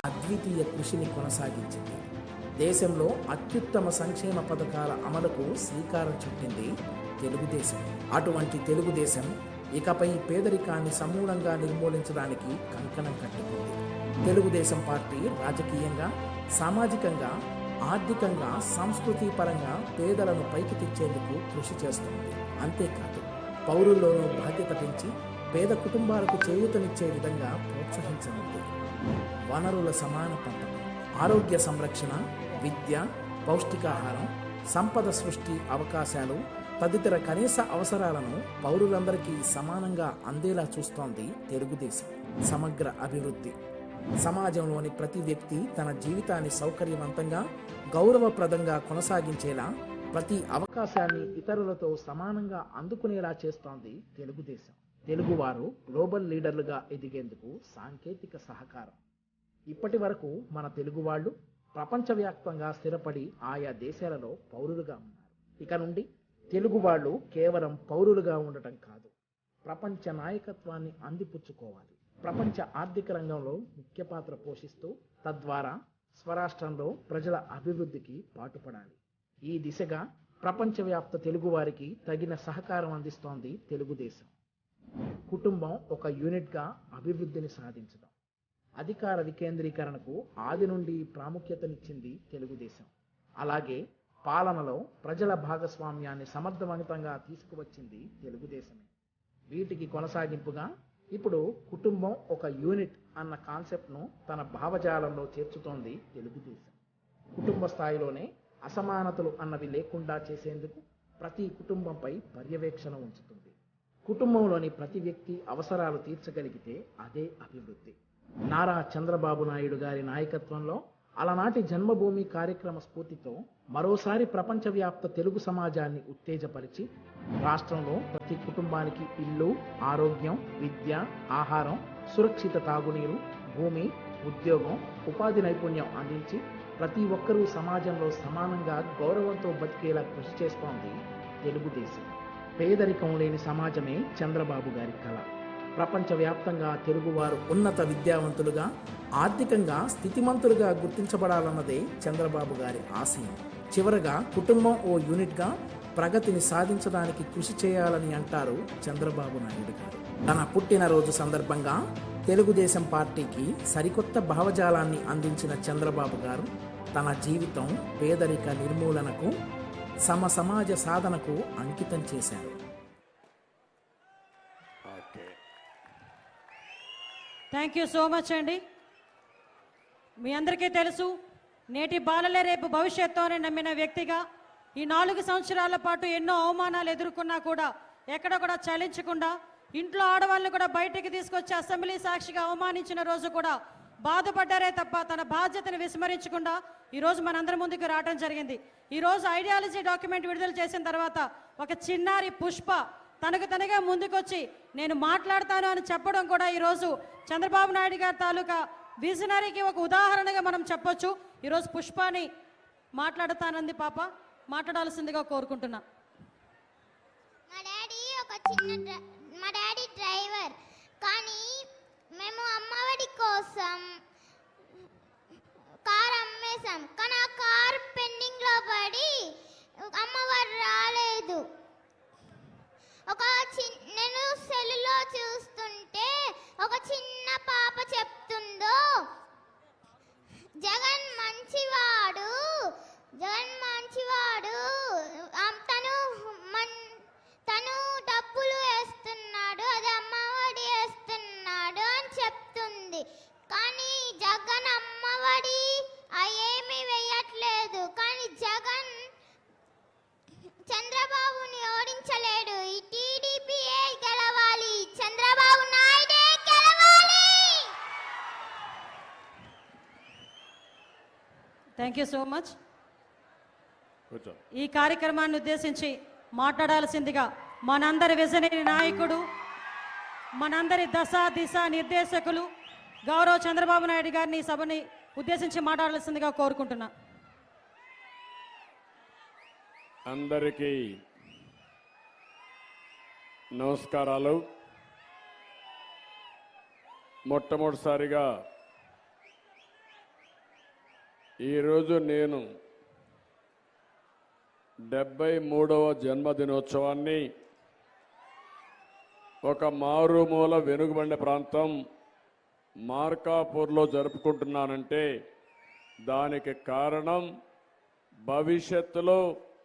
అద్వితీయ కృషిని కొనసాగించింది. దేశంలో అత్యుత్తమ సంక్షేమ పథకాల అమలుకు శ్రీకారం చుట్టింది తెలుగుదేశం. అటువంటి తెలుగుదేశం ఇకపై పేదరికాన్ని సమూలంగా నిర్మూలించడానికి కంకణం కట్టుకుంది. తెలుగుదేశం పార్టీ రాజకీయంగా, సామాజికంగా, ఆర్థికంగా, సాంస్కృతిపరంగా పేదలను పైకి తెచ్చేందుకు కృషి చేస్తుంది. అంతేకాదు, పౌరుల్లోనూ బాధ్యత పెంచి పేద కుటుంబాలకు చేయూతనిచ్చే విధంగా ప్రోత్సహించనుంది. వనరుల సమాన పంపకం, ఆరోగ్య సంరక్షణ, విద్య, పౌష్టికాహారం, సంపద సృష్టి అవకాశాలు తదితర కనీస అవసరాలను పౌరులందరికీ సమానంగా అందేలా చూస్తోంది తెలుగుదేశం. సమగ్ర అభివృద్ధి, సమాజంలోని ప్రతి వ్యక్తి తన జీవితాన్ని సౌకర్యవంతంగా, గౌరవప్రదంగా కొనసాగించేలా ప్రతి అవకాశాన్ని ఇతరులతో సమానంగా అందుకునేలా చేస్తోంది తెలుగుదేశం. తెలుగువారు గ్లోబల్ లీడర్లుగా ఎదిగేందుకు సాంకేతిక సహకారం. ఇప్పటి వరకు మన తెలుగు వాళ్ళు ప్రపంచవ్యాప్తంగా స్థిరపడి ఆయా దేశాలలో పౌరులుగా ఉన్నారు. ఇక నుండి తెలుగు వాళ్ళు కేవలం పౌరులుగా ఉండటం కాదు, ప్రపంచ నాయకత్వాన్ని అందిపుచ్చుకోవాలి. ప్రపంచ ఆర్థిక రంగంలో ముఖ్య పాత్ర పోషిస్తూ తద్వారా స్వరాష్ట్రంలో ప్రజల అభివృద్ధికి పాటుపడాలి. ఈ దిశగా ప్రపంచవ్యాప్త తెలుగువారికి తగిన సహకారం అందిస్తోంది తెలుగుదేశం. కుటుంబం ఒక యూనిట్గా అభివృద్ధిని సాధించడం, అధికార వికేంద్రీకరణకు ఆది నుండి ప్రాముఖ్యతనిచ్చింది తెలుగుదేశం. అలాగే పాలనలో ప్రజల భాగస్వామ్యాన్ని సమర్థవంతంగా తీసుకువచ్చింది తెలుగుదేశమే. వీటికి కొనసాగింపుగా ఇప్పుడు కుటుంబం ఒక యూనిట్ అన్న కాన్సెప్ట్ను తన భావజాలంలో చేర్చుతోంది తెలుగుదేశం. కుటుంబ స్థాయిలోనే అసమానతలు అన్నవి లేకుండా చేసేందుకు ప్రతి కుటుంబంపై పర్యవేక్షణ ఉంచుతుంది. కుటుంబంలోని ప్రతి వ్యక్తి అవసరాలు తీర్చగలిగితే అదే అభివృద్ధి. నారా చంద్రబాబు నాయుడు గారి నాయకత్వంలో అలనాటి జన్మభూమి కార్యక్రమ స్ఫూర్తితో మరోసారి ప్రపంచవ్యాప్త తెలుగు సమాజాన్ని ఉత్తేజపరిచి రాష్ట్రంలో ప్రతి కుటుంబానికి ఇల్లు, ఆరోగ్యం, విద్య, ఆహారం, సురక్షిత తాగునీరు, భూమి, ఉద్యోగం, ఉపాధి నైపుణ్యం అందించి ప్రతి ఒక్కరూ సమాజంలో సమానంగా గౌరవంతో బతికేలా కృషి చేస్తోంది తెలుగుదేశం. పేదరికం లేని సమాజమే చంద్రబాబు గారి కళ. ప్రపంచవ్యాప్తంగా తెలుగువారు ఉన్నత విద్యావంతులుగా, ఆర్థికంగా స్థితిమంతులుగా గుర్తించబడాలన్నదే చంద్రబాబు గారి ఆశయం. చివరగా కుటుంబం ఓ యూనిట్గా ప్రగతిని సాధించడానికి కృషి చేయాలని అంటారు చంద్రబాబు నాయుడు గారు. తన పుట్టినరోజు సందర్భంగా తెలుగుదేశం పార్టీకి సరికొత్త భావజాలాన్ని అందించిన చంద్రబాబు గారు తన జీవితం పేదరిక నిర్మూలనకు, సమాజ సాధనకు అంకితం చేశారు. థ్యాంక్ యూ సో మచ్ అండి. మీ అందరికీ తెలుసు, నేటి బాలలే రేపు భవిష్యత్తు అని నమ్మిన వ్యక్తిగా ఈ 4 సంవత్సరాల పాటు ఎన్నో అవమానాలు ఎదుర్కొన్నా కూడా ఎక్కడ కూడా చలించకుండా ఇంట్లో ఆడవాళ్ళని కూడా బయటికి తీసుకొచ్చి అసెంబ్లీ సాక్షిగా అవమానించిన రోజు కూడా బాధపడ్డారే తప్ప తన బాధ్యతను విస్మరించకుండా ఈరోజు మనందరి ముందుకు రావడం జరిగింది. ఈరోజు ఐడియాలజీ డాక్యుమెంట్ విడుదల చేసిన తర్వాత ఒక చిన్నారి పుష్ప తనకు తనగా ముందుకొచ్చి నేను మాట్లాడతాను అని చెప్పడం కూడా ఈరోజు చంద్రబాబు నాయుడు గారి తాలూకా విజనరీకి ఒక ఉదాహరణగా మనం చెప్పొచ్చు. ఈరోజు పుష్పని మాట్లాడతానంది పాప, మాట్లాడాల్సిందిగా కోరుకుంటున్నా. మా డాడీ డ్రైవర్, కానీ మేము అమ్మఒడి కోసం కార్ అమ్మేశాం. కానీ ఆ కార్ పెండింగ్ లో పడి అమ్మవారు రాలేదు. నేను సెల్లులో చూస్తుంటే ఒక చిన్న పాప చెప్తుందో, జగన్ మంచివాడు, తను డబ్బులు వేస్తున్నాడు, అది అమ్మఒడి వేస్తున్నాడు అని చెప్తుంది. కానీ జగన్ అమ్మఒడి ఏమీ వేయట్లేదు. కానీ జగన్ చంద్రబాబుని ఓడించలేడు. ఈ టీడీపీయే గెలవాలి, చంద్రబాబు నాయుడే గెలవాలి. Thank you so much. ఈ కార్యక్రమాన్ని ఉద్దేశించి మాట్లాడాల్సిందిగా మనందరి విజనరీ నాయకుడు, మనందరి దిశ నిర్దేశకులు గౌరవ చంద్రబాబు నాయుడు గారిని సభని ఉద్దేశించి మాట్లాడాల్సిందిగా కోరుకుంటున్నా. అందరికీ నమస్కారాలు. మొట్టమొదటిసారిగా ఈరోజు నేను 73వ జన్మదినోత్సవాన్ని ఒక మారుమూల వెనుకబడిన ప్రాంతం మార్కాపూర్లో జరుపుకుంటున్నానంటే దానికి కారణం భవిష్యత్తులో